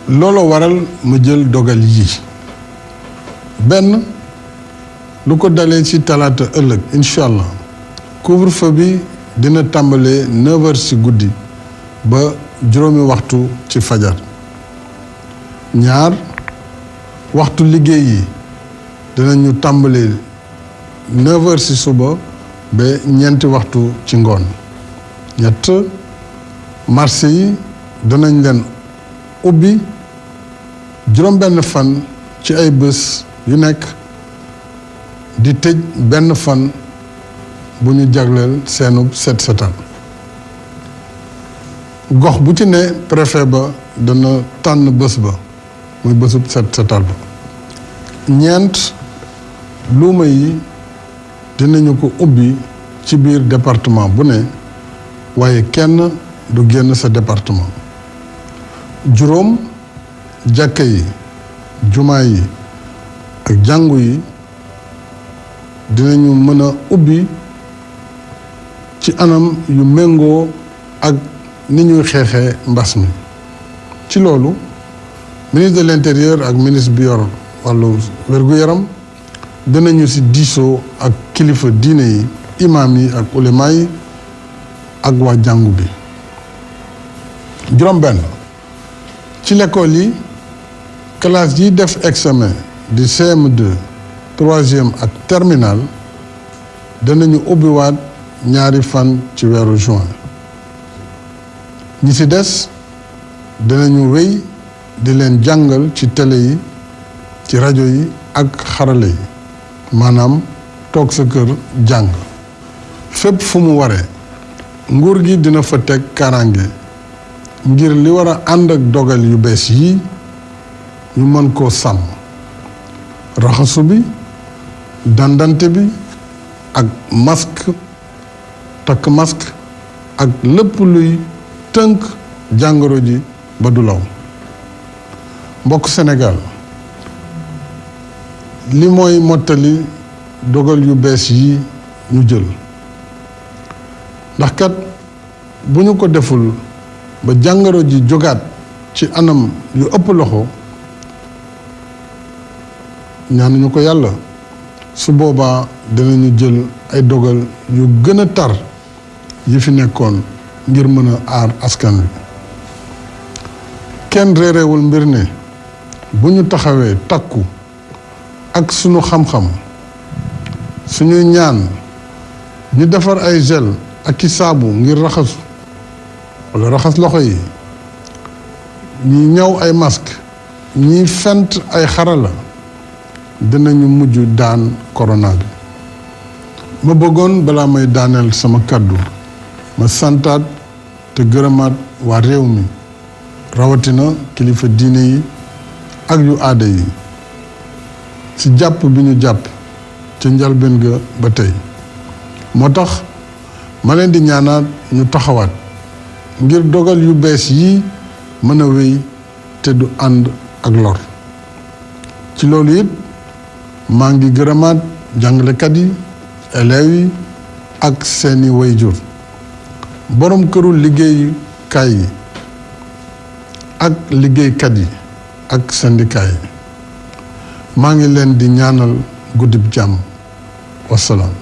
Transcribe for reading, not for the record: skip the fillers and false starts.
looloo waral ma jël dogal yi benn lu ko dalee ci talaata ëllëg incha allah couvre-feu bi dina tàmbalee 9h ci guddi ba juróomi waxtu ci fajar ñaar waxtu liggéey yi dinañu tàmbalee 9h ci suba ba ñeenti waxtu ci ngoon ñett marché yi danañ leen ubbi juróom-benn fan ci ay bés yu nekk di tëj benn fan bu ñu jagleel seenub set setal gox bu ci ne préfet ba dana tànn bés ba muy bésub set setal ba ñeent luuma yi dinañu ko ubbi ci biir département bu ne waaye kenn du génn sa département juróom jàkka yi jumaa yi ak jàngu yi dinañu mën a ubbi ci anam yu méngoo ak ni ñuy xeexee mbas mi ci loolu ministre de l'intérieur ak ministre bi yor wàllu wér-gu-yaram dinañu ci diisoo ak kilifa diine yi imaam yi ak ulema yi ak waa jàngu bi juróom-benn ci l'école yi classe yi def examen di CM2 troisième ak terminal danañu ubbiwaat ñaari fan ci weeru juin ñi ci des danañu wéy di leen jàngal ci télé yi ci rajo yi ak xarale yi maanaam toog sa kër jàng fépp fu mu waree nguur gi dina fa teg kaaraange ngir li war a ànd ak dogal yu bees yi ñu mën koo sàmm raxasu bi dandante bi ak masque takk masque ak lépp luy tënk jàngoro ji ba du law mbokk Sénégal li mooy mottali dogal yu bees yi ñu jël ndax kat bu ñu ko deful ba jàngoro ji jógaat ci anam yu ëpp loxo ñaanuñu ko yàlla su boobaa dinañu jël ay dogal yu gën a tar yi fi nekkoon ngir mën a aar askan wi kenn réerewul mbir ne bu ñu taxawee takku ak sunu xam-xam suñuy ñaan ñu defar ay gel ak i saabu ngir raxasu wala raxas loxo yi ñi ñaw ay masque ñi fent ay xarala dinañu mujj daan corona bi ma bëggoon balaa may daaneel sama kàddu ma santaat te gërëmaat waa réew mi rawatina kilifa diine yi ak yu aada yi ci jàpp bi ñu jàpp ca njalbeen ga ba tey moo tax ma leen di ñaanaat ñu taxawaat ngir dogal yu bees yi mën a wéy te du ànd ak lor ci loolu it maa ngi gërëmaat jàngalekat yi élèves yi ak seeni wayjur borom këru liggéeyukaay yi ak liggéeykat yi ak syndicat yi maa ngi leen di ñaanal guddib jàmm wasalaam